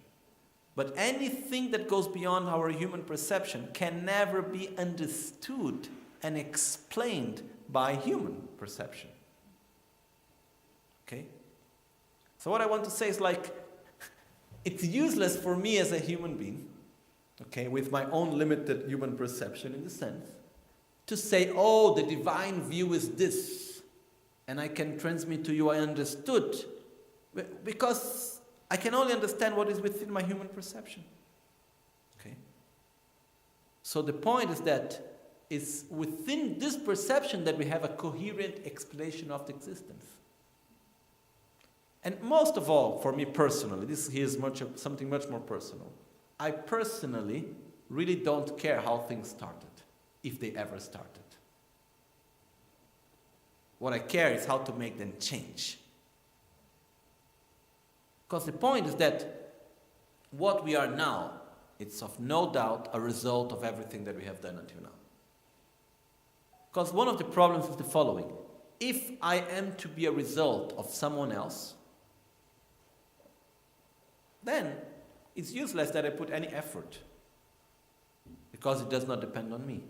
S1: But anything that goes beyond our human perception can never be understood and explained by human perception. Okay? So what I want to say is it's useless for me as a human being, okay, with my own limited human perception in the sense, to say, the divine view is this, and I can transmit to you I understood, because I can only understand what is within my human perception. Okay? So the point is that it's within this perception that we have a coherent explanation of the existence. And most of all, for me personally, this here is something much more personal. I personally really don't care how things started, if they ever started. What I care is how to make them change. Because the point is that what we are now, it's of no doubt a result of everything that we have done until now. Because one of the problems is the following. If I am to be a result of someone else, then it's useless that I put any effort, because it does not depend on me.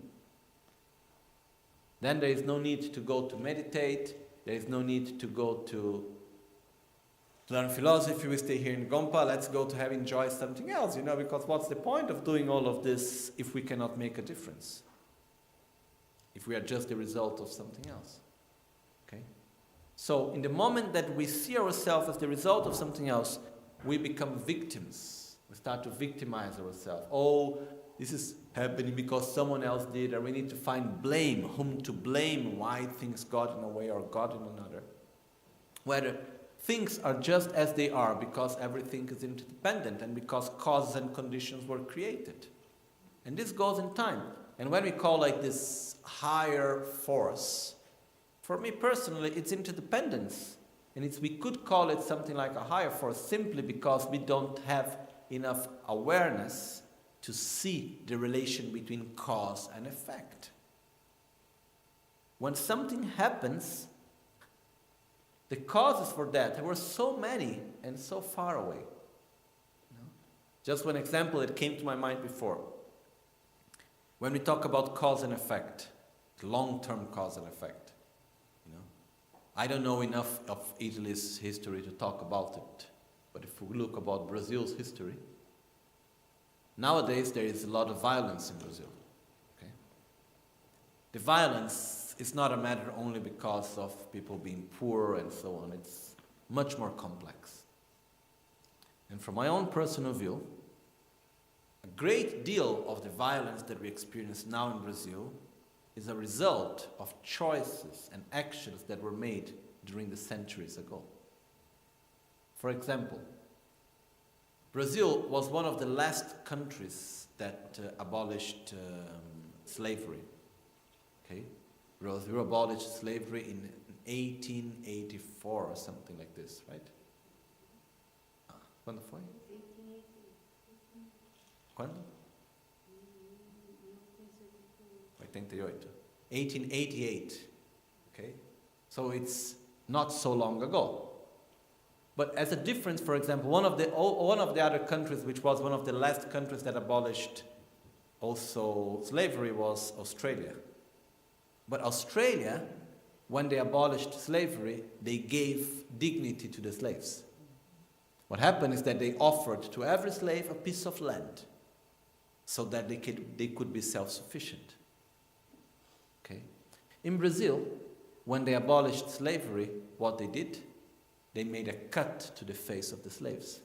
S1: Then there is no need to go to meditate, there is no need to go to learn philosophy, we stay here in Gompa, let's go to enjoy something else, because what's the point of doing all of this if we cannot make a difference? If we are just the result of something else. Okay? So in the moment that we see ourselves as the result of something else, we become victims. We start to victimize ourselves. This is happening because someone else did, or we need to find blame, whom to blame, why things got in a way or got in another. Whether things are just as they are because everything is interdependent and because causes and conditions were created. And this goes in time. And when we call this higher force, for me personally, it's interdependence. And we could call it something like a higher force simply because we don't have enough awareness to see the relation between cause and effect. When something happens, the causes for that, there were so many and so far away. Just one example that came to my mind before. When we talk about cause and effect, long-term cause and effect, I don't know enough of Italy's history to talk about it, but if we look about Brazil's history, nowadays there is a lot of violence in Brazil. Okay? The violence is not a matter only because of people being poor and so on, it's much more complex. And from my own personal view, a great deal of the violence that we experience now in Brazil is a result of choices and actions that were made during the centuries ago. For example, Brazil was one of the last countries that abolished slavery. Okay, Brazil abolished slavery in 1884 or something like this, right? Quando foi? Quando? 88. 1888. Okay, so it's not so long ago. But as a difference, for example, one of the other countries, which was one of the last countries that abolished also slavery, was Australia. But Australia, when they abolished slavery, they gave dignity to the slaves. What happened is that they offered to every slave a piece of land so that they could be self-sufficient. Okay? In Brazil, when they abolished slavery, what they did, they made a cut to the face of the slaves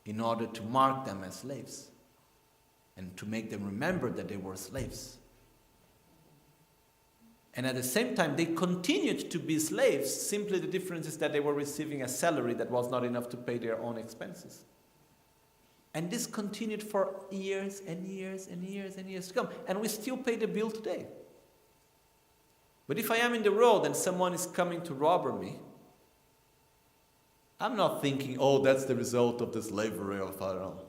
S1: in order to mark them as slaves and to make them remember that they were slaves. And at the same time, they continued to be slaves. Simply the difference is that they were receiving a salary that was not enough to pay their own expenses. And this continued for years and years and years and years to come. And we still pay the bill today. But if I am in the road and someone is coming to rob me, I'm not thinking, oh, that's the result of the slavery of, I don't know.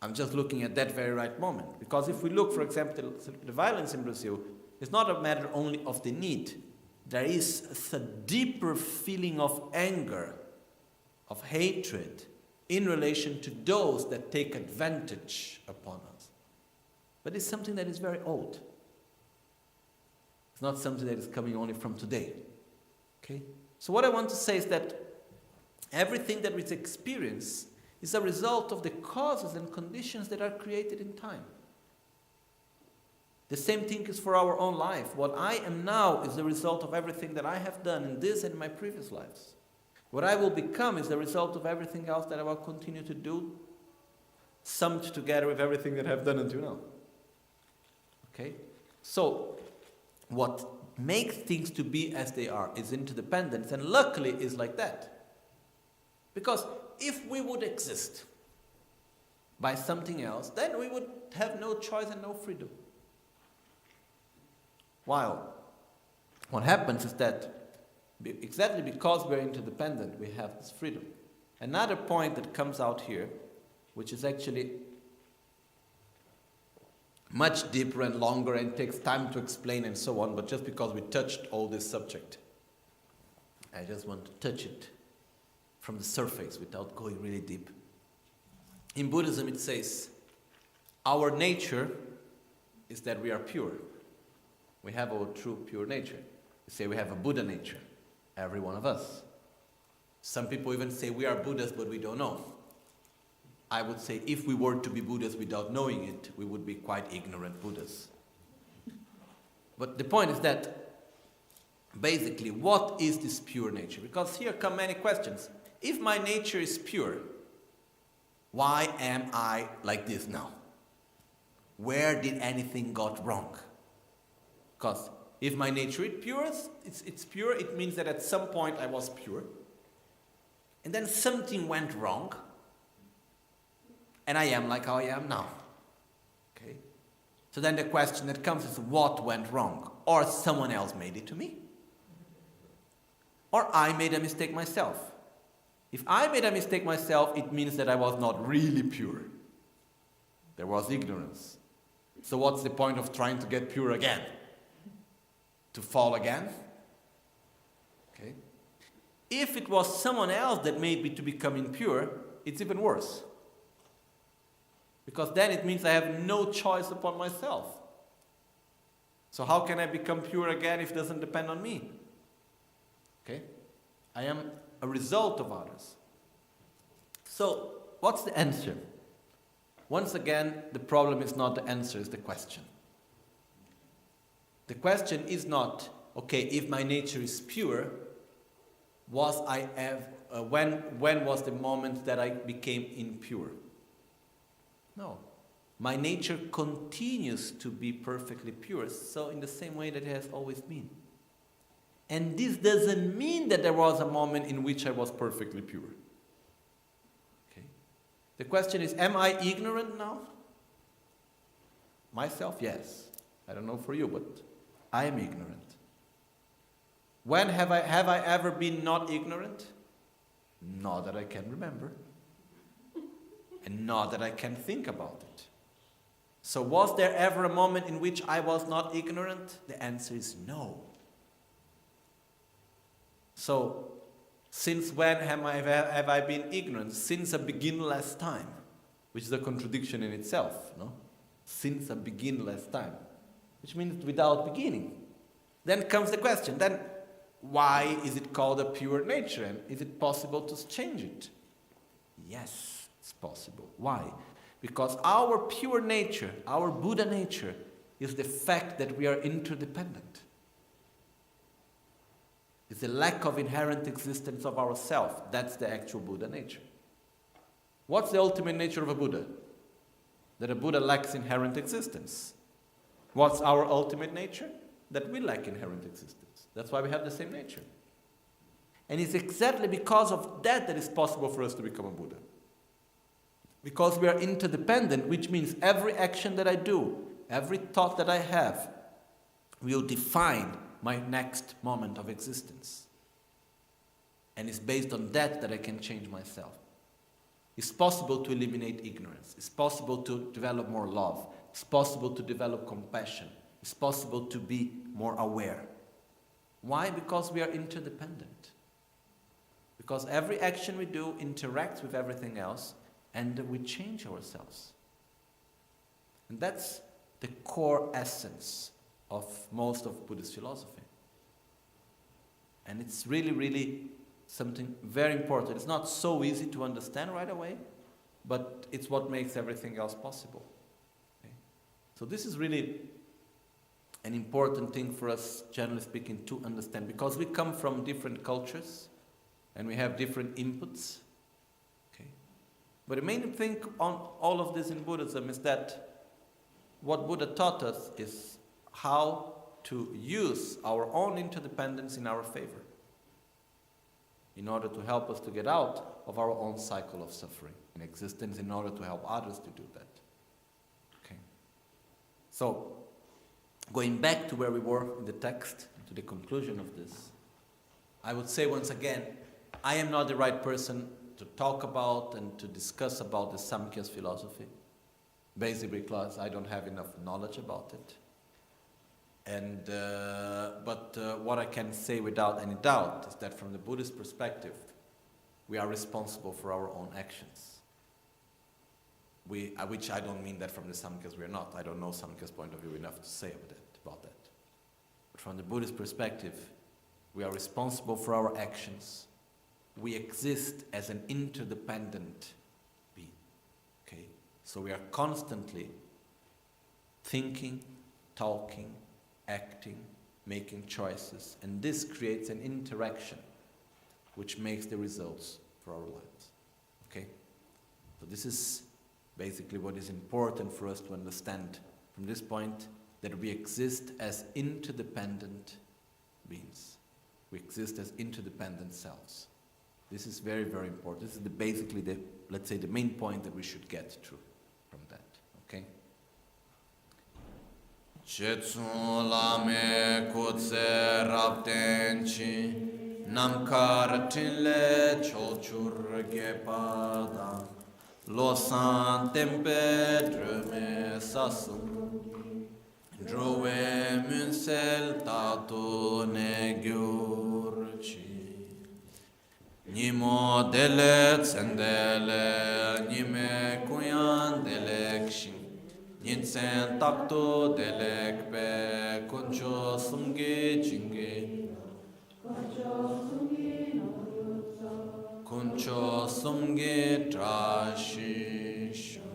S1: I'm just looking at that very right moment. Because if we look, for example, the violence in Brazil, it's not a matter only of the need. There is a deeper feeling of anger, of hatred, in relation to those that take advantage upon us. But it's something that is very old. It's not something that is coming only from today. Okay? So what I want to say is that everything that we experience is a result of the causes and conditions that are created in time. The same thing is for our own life. What I am now is the result of everything that I have done in this and my previous lives. What I will become is the result of everything else that I will continue to do, summed together with everything that I have done until now. Okay? So, what makes things to be as they are is interdependence, and luckily is like that. Because if we would exist by something else, then we would have no choice and no freedom. While what happens is that exactly because we're interdependent, we have this freedom. Another point that comes out here, which is actually much deeper and longer and takes time to explain and so on, but just because we touched all this subject, I just want to touch it from the surface without going really deep. In Buddhism it says, our nature is that we are pure. We have our true pure nature. We say we have a Buddha nature, every one of us. Some people even say we are Buddhas but we don't know. I would say if we were to be Buddhas without knowing it, we would be quite ignorant Buddhas. But the point is that basically, what is this pure nature? Because here come many questions. If my nature is pure, why am I like this now? Where did anything got wrong? Because if my nature is pure, it's pure, it means that at some point I was pure. And then something went wrong. And I am like how I am now. Okay? So then the question that comes is, what went wrong? Or someone else made it to me? Or I made a mistake myself? If I made a mistake myself, it means that I was not really pure. There was ignorance. So what's the point of trying to get pure again? To fall again? Okay. If it was someone else that made me to become impure, it's even worse. Because then it means I have no choice upon myself. So how can I become pure again if it doesn't depend on me? Okay? I am a result of others. So, what's the answer? Once again, the problem is not the answer, it's the question. The question is not, okay, if my nature is pure, when was the moment that I became impure? No. My nature continues to be perfectly pure, so in the same way that it has always been. And this doesn't mean that there was a moment in which I was perfectly pure. The question is, am I ignorant now? Myself, yes. I don't know for you, but I am ignorant. When have I ever been not ignorant? Not that I can remember. And not that I can think about it. So was there ever a moment in which I was not ignorant? The answer is no. So, since when have I been ignorant? Since a beginless time, which is a contradiction in itself, no? Since a beginless time, which means without beginning. Then comes the question, then why is it called a pure nature? And is it possible to change it? Yes, it's possible. Why? Because our pure nature, our Buddha nature, is the fact that we are interdependent. It's the lack of inherent existence of ourself. That's the actual Buddha nature. What's the ultimate nature of a Buddha? That a Buddha lacks inherent existence. What's our ultimate nature? That we lack inherent existence. That's why we have the same nature. And it's exactly because of that that it's possible for us to become a Buddha. Because we are interdependent, which means every action that I do, every thought that I have, will define my next moment of existence. And it's based on that I can change myself. It's possible to eliminate ignorance. It's possible to develop more love. It's possible to develop compassion. It's possible to be more aware. Why? Because we are interdependent. Because every action we do interacts with everything else, and we change ourselves. And that's the core essence of most of Buddhist philosophy. And it's really, really something very important. It's not so easy to understand right away, but it's what makes everything else possible. Okay? So this is really an important thing for us, generally speaking, to understand, because we come from different cultures and we have different inputs. Okay? But the main thing on all of this in Buddhism is that what Buddha taught us is how to use our own interdependence in our favor in order to help us to get out of our own cycle of suffering and existence, in order to help others to do that. Okay? So, going back to where we were in the text, to the conclusion of this, I would say once again, I am not the right person to talk about and to discuss about the Samkhya's philosophy, basically because I don't have enough knowledge about it. And but what I can say without any doubt is that from the Buddhist perspective, we are responsible for our own actions. Which I don't mean that from the Samkhya's we are not. I don't know Samkhya's point of view enough to say about that. But from the Buddhist perspective, we are responsible for our actions. We exist as an interdependent being. Okay? So we are constantly thinking, talking, acting, making choices, and this creates an interaction which makes the results for our lives. Okay? So this is basically what is important for us to understand from this point, that we exist as interdependent beings. We exist as interdependent selves. This is very, very important. This is basically let's say, the main point that we should get through from that. Okay? Chetsun lame kutse raptenchi namkar tinle cholchur gepada losan tempe drume sasum drove munsel tato negurchi nimo dele tsendele nime kuyan delekshi Yinsen takto delekpe kuncho sumge jinge kuncho sumge trashisho.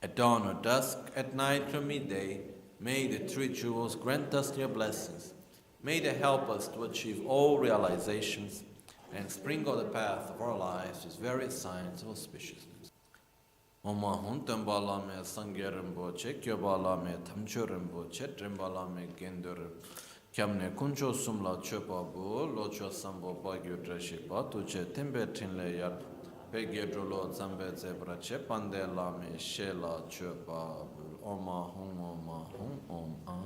S1: At dawn or dusk, at night or midday, may the three jewels grant us their blessings. May they help us to achieve all realizations and sprinkle the path of our lives with various signs of auspiciousness. Oma huntam balame sangerimbo chekyo balame tamchurimbo chetrimbalame gendurim kyamne kuncho sumla chopa bu locho sambo bagyo drashikba tuche tembe tinle yar Pegedrolo zambe zebra che pande Lama Michel Rinpoche Oma Hum Oma Hum Om